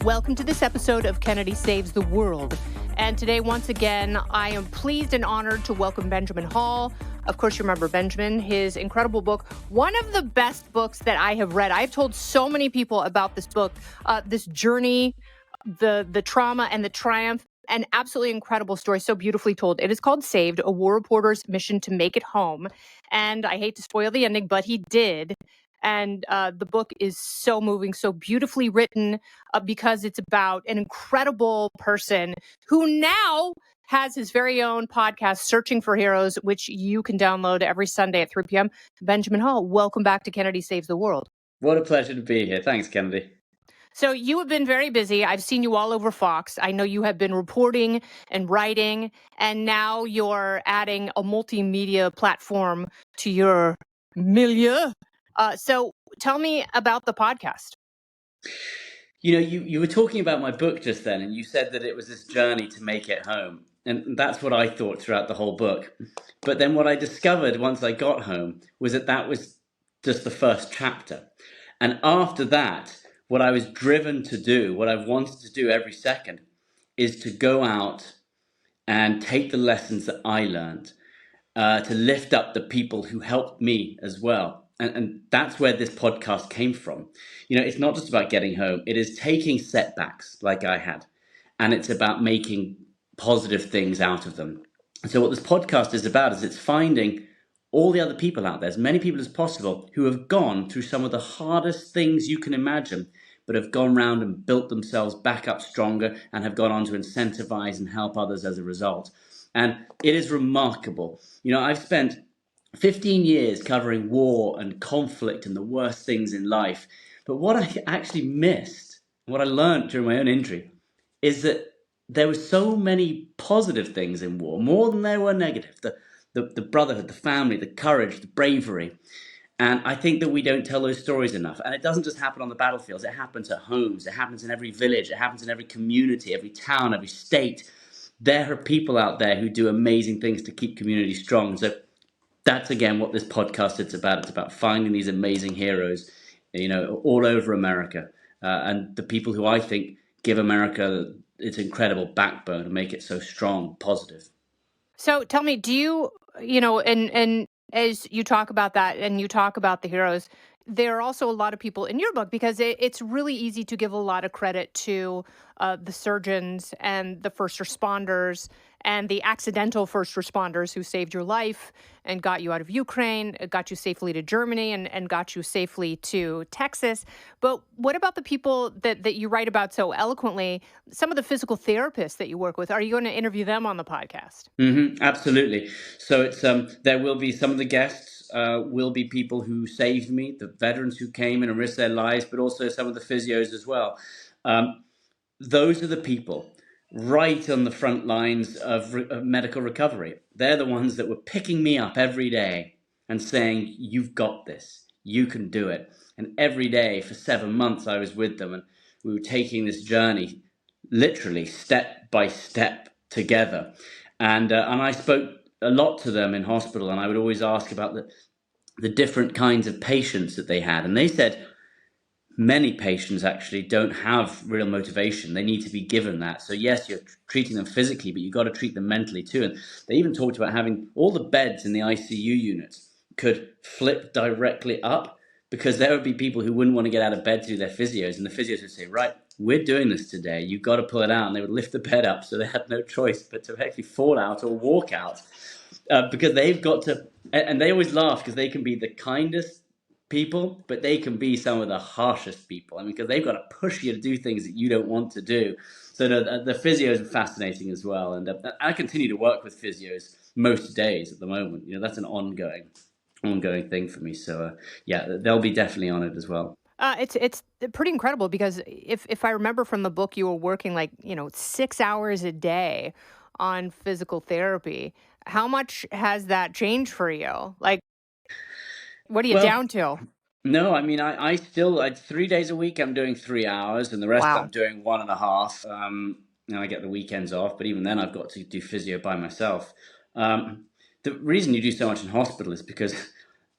Welcome to this episode of Kennedy Saves the World. And today, once again, I am pleased and honored to welcome Benjamin Hall. Of course, you remember Benjamin, his incredible book, one of the best books that I have read. I've told so many people about this book, this journey, the trauma and the triumph. An absolutely incredible story, so beautifully told. It is called Saved, a war reporter's mission to make it home. And I hate to spoil the ending, but he did. And the book is so moving, so beautifully written, because it's about an incredible person who now has his very own podcast, Searching for Heroes, which you can download every Sunday at 3 p.m. Benjamin Hall, welcome back to Kennedy Saves the World. What a pleasure to be here. Thanks, Kennedy. So you have been very busy. I've seen you all over Fox. I know you have been reporting and writing, and now you're adding a multimedia platform to your milieu. So tell me about the podcast. You know, you were talking about my book just then, and you said that it was this journey to make it home. And that's what I thought throughout the whole book. But then what I discovered once I got home was that was just the first chapter. And after that, what I was driven to do, what I've wanted to do every second, is to go out and take the lessons that I learned, to lift up the people who helped me as well. And that's where this podcast came from. You know, it's not just about getting home. It is taking setbacks like I had, and it's about making positive things out of them. So what this podcast is about is it's finding all the other people out there, as many people as possible, who have gone through some of the hardest things you can imagine, but have gone round and built themselves back up stronger and have gone on to incentivize and help others as a result. And it is remarkable. You know, I've spent 15 years covering war and conflict and the worst things in life. But what I actually missed, what I learned during my own injury, is that there were so many positive things in war, more than there were negative. The brotherhood, the family, the courage, the bravery. And I think that we don't tell those stories enough. And it doesn't just happen on the battlefields. It happens at homes. It happens in every village. It happens in every community, every town, every state. There are people out there who do amazing things to keep communities strong. So that's, again, what this podcast is about. It's about finding these amazing heroes, you know, all over America. And the people who I think give America its incredible backbone and make it so strong, positive. So tell me, do you, and as you talk about that and you talk about the heroes, there are also a lot of people in your book because it's really easy to give a lot of credit to the surgeons and the first responders and the accidental first responders who saved your life and got you out of Ukraine, got you safely to Germany, and got you safely to Texas. But what about the people that you write about so eloquently, some of the physical therapists that you work with? Are you going to interview them on the podcast? Absolutely. So it's there will be some of the guests will be people who saved me, the veterans who came in and risked their lives, but also some of the physios as well. Those are the people right on the front lines of medical recovery. They're the ones that were picking me up every day and saying, "You've got this. You can do it." And every day for 7 months, I was with them, and we were taking this journey, literally step by step together. And I spoke a lot to them in hospital, and I would always ask about the different kinds of patients that they had, and they said, many patients actually don't have real motivation. They need to be given that. So yes, you're treating them physically, but you've got to treat them mentally too. And they even talked about having all the beds in the ICU units could flip directly up, because there would be people who wouldn't want to get out of bed to do their physios. And the physios would say, right, we're doing this today. You've got to pull it out. And they would lift the bed up, so they had no choice but to actually fall out or walk out, because they've got to, and they always laugh because they can be the kindest people, but they can be some of the harshest people. I mean, because they've got to push you to do things that you don't want to do. So the physios are fascinating as well, and I continue to work with physios most days at the moment. You know, that's an ongoing thing for me. So yeah, they'll be definitely on it as well. It's pretty incredible because if I remember from the book, you were working 6 hours a day on physical therapy. How much has that changed for you? Like, what are you down to? No, I mean, I still, 3 days a week, I'm doing 3 hours, and the rest Wow. I'm doing 1.5. Now I get the weekends off, but even then I've got to do physio by myself. The reason you do so much in hospital is because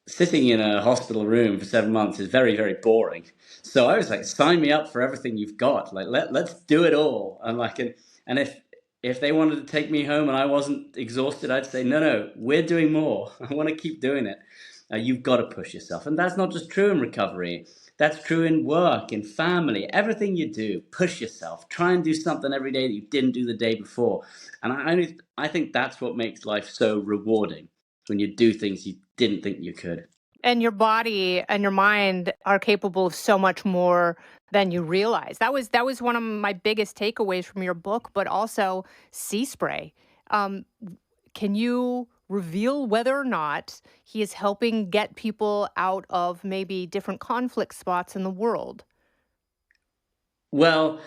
sitting in a hospital room for 7 months is very, very boring. So I was like, sign me up for everything you've got. Like, let's do it all. And like, and if they wanted to take me home and I wasn't exhausted, I'd say, no, we're doing more. I want to keep doing it. You've got to push yourself. And that's not just true in recovery. That's true in work, in family, everything you do. Push yourself. Try and do something every day that you didn't do the day before. And I think that's what makes life so rewarding, when you do things you didn't think you could. And your body and your mind are capable of so much more than you realize. That was one of my biggest takeaways from your book, but also Seaspray. Um, can you reveal whether or not he is helping get people out of maybe different conflict spots in the world? Well,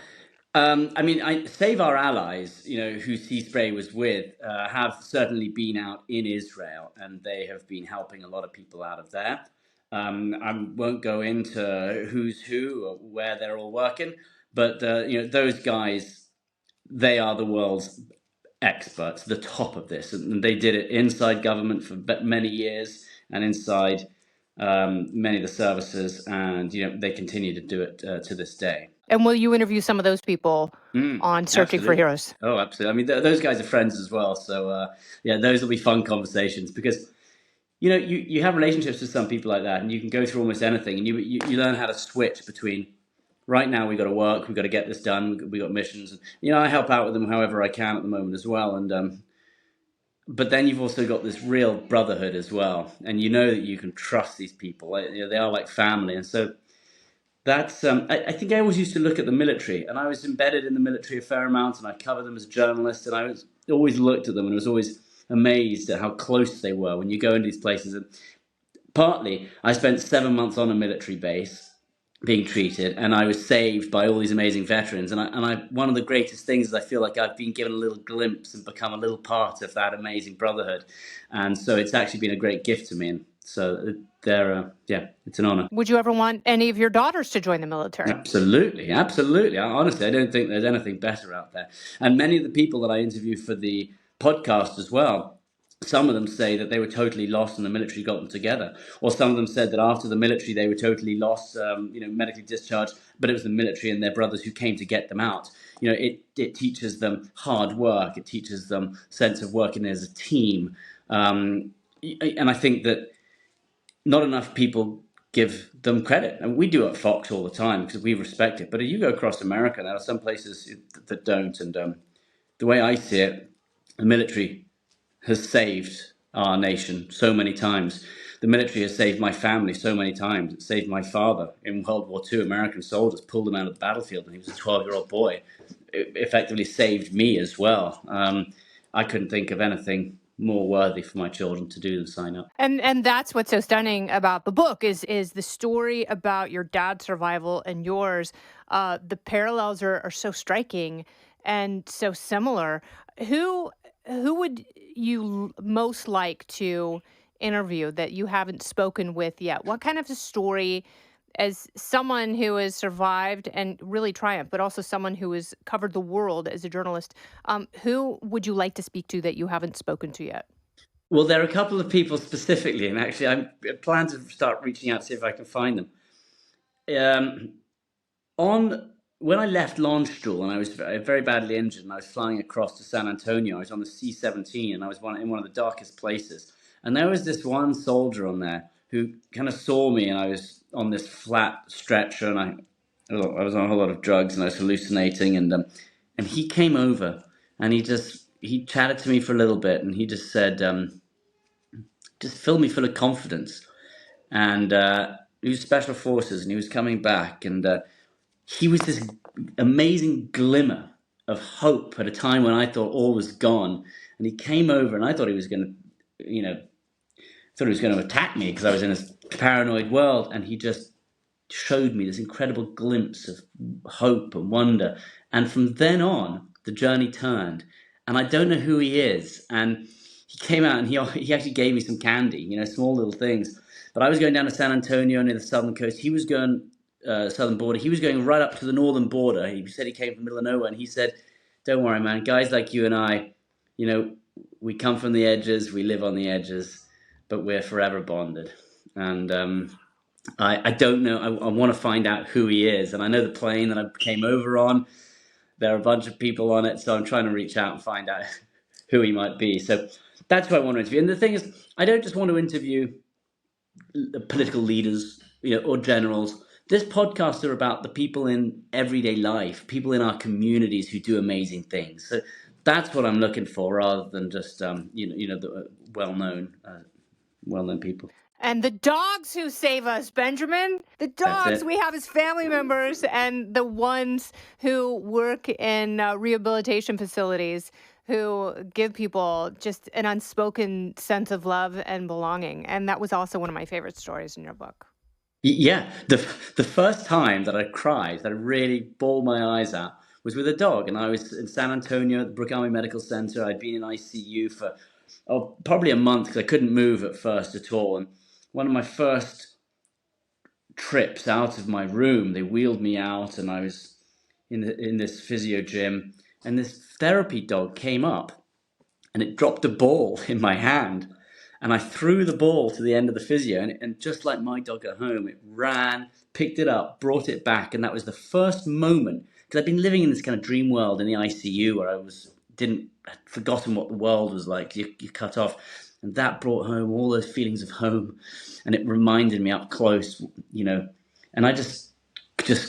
I mean, Save Our Allies, who Seaspray was with, have certainly been out in Israel, and they have been helping a lot of people out of there. I won't go into who's who or where they're all working, but those guys, they are the world's experts, the top of this, and they did it inside government for many years and inside many of the services, and they continue to do it to this day. And will you interview some of those people on Searching for Absolutely. Heroes? Oh, absolutely. I mean, those guys are friends as well. So, yeah, those will be fun conversations because, you have relationships with some people like that, and you can go through almost anything, and you learn how to switch between, right now we got to work, we got to get this done, we got missions. And, I help out with them however I can at the moment as well. And, but then you've also got this real brotherhood as well. And you know that you can trust these people. They are like family. And so, that's I think I always used to look at the military, and I was embedded in the military a fair amount, and I covered them as a journalist, and I was always looked at them and was always amazed at how close they were when you go into these places. And partly, I spent 7 months on a military base being treated, and I was saved by all these amazing veterans. And I one of the greatest things is I feel like I've been given a little glimpse and become a little part of that amazing brotherhood, and so it's actually been a great gift to me. And so yeah, it's an honor. Would you ever want any of your daughters to join the military? Absolutely, absolutely. Honestly, I don't think there's anything better out there. And many of the people that I interview for the podcast as well, some of them say that they were totally lost and the military got them together. Or some of them said that after the military they were totally lost, medically discharged, but it was the military and their brothers who came to get them out. It teaches them hard work. It teaches them sense of working as a team. And I think that not enough people give them credit. And we do at Fox all the time because we respect it. But if you go across America, there are some places that don't. And the way I see it, the military has saved our nation so many times. The military has saved my family so many times. It saved my father in World War II. American soldiers pulled him out of the battlefield when he was a 12-year-old boy. It effectively saved me as well. I couldn't think of anything more worthy for my children to do than sign up. And that's what's so stunning about the book is the story about your dad's survival and yours. The parallels are so striking and so similar. Who would you most like to interview that you haven't spoken with yet? What kind of a story, as someone who has survived and really triumphed, but also someone who has covered the world as a journalist, who would you like to speak to that you haven't spoken to yet? Well, there are a couple of people specifically, and actually, I plan to start reaching out to see if I can find them. On When I left launch school and I was very badly injured, and I was flying across to San Antonio, I was on the C-17, and I was in one of the darkest places. And there was this one soldier on there who kind of saw me, and I was on this flat stretcher, and I was on a whole lot of drugs, and I was hallucinating, and he came over, and he chatted to me for a little bit, and he just said, just filled me full of confidence. And he was special forces, and he was coming back, and he was this amazing glimmer of hope at a time when I thought all was gone. And he came over, and I thought he was going to, attack me because I was in this paranoid world. And he just showed me this incredible glimpse of hope and wonder. And from then on, the journey turned. And I don't know who he is. And he came out and he actually gave me some candy, small little things. But I was going down to San Antonio near the southern coast. He was going southern border. He was going right up to the northern border. He said he came from the middle of nowhere, and he said, "Don't worry, man. Guys like you and I, we come from the edges. We live on the edges, but we're forever bonded." And I don't know. I want to find out who he is. And I know the plane that I came over on, there are a bunch of people on it. So I'm trying to reach out and find out who he might be. So that's who I want to interview. And the thing is, I don't just want to interview political leaders, or generals. This podcast are about the people in everyday life, people in our communities who do amazing things. So that's what I'm looking for, rather than just the well-known people. And the dogs who save us, Benjamin. The That's dogs it. we have as family members, and the ones who work in rehabilitation facilities, who give people just an unspoken sense of love and belonging. And that was also one of my favorite stories in your book. Yeah, the first time that I cried, that I really bawled my eyes out, was with a dog, and I was in San Antonio at the Brooke Army Medical Center. I'd been in ICU for probably a month because I couldn't move at first at all. And one of my first trips out of my room, they wheeled me out, and I was in this physio gym, and this therapy dog came up, and it dropped a ball in my hand. And I threw the ball to the end of the physio, and just like my dog at home, it ran, picked it up, brought it back. And that was the first moment, because I'd been living in this kind of dream world in the ICU where I'd forgotten what the world was like. You cut off. And that brought home all those feelings of home. And it reminded me up close, and I just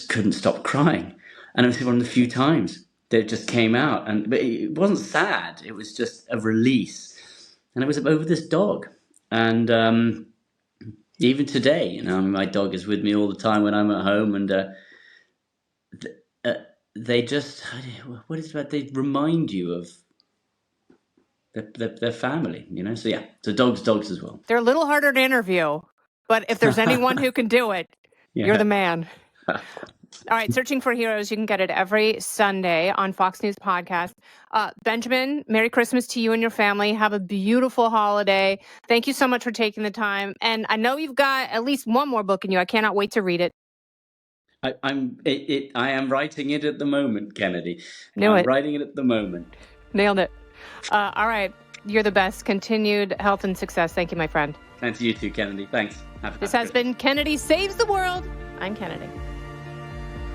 couldn't stop crying. And it was one of the few times that it just came out. But it wasn't sad. It was just a release. And it was over this dog. And even today, my dog is with me all the time when I'm at home. And they just, what is it about? They remind you of their family, So yeah, so dogs as well. They're a little harder to interview, but if there's anyone who can do it, you're the man. All right, Searching for Heroes, you can get it every Sunday on Fox News Podcast. Benjamin, Merry Christmas to you and your family. Have a beautiful holiday. Thank you so much for taking the time. And I know you've got at least one more book in you. I cannot wait to read it. I am writing it at the moment, Kennedy. I'm writing it at the moment. Nailed it. All right, you're the best. Continued health and success. Thank you, my friend. And to you too, Kennedy. Thanks. This has been Kennedy Saves the World. I'm Kennedy.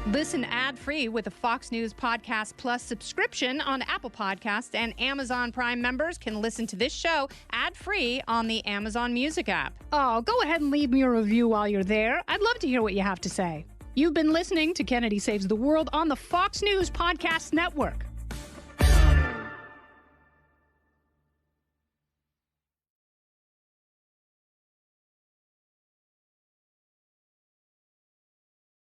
Listen ad-free with a Fox News Podcast Plus subscription on Apple Podcasts, and Amazon Prime members can listen to this show ad-free on the Amazon Music app. Oh, go ahead and leave me a review while you're there. I'd love to hear what you have to say. You've been listening to Kennedy Saves the World on the Fox News Podcast Network.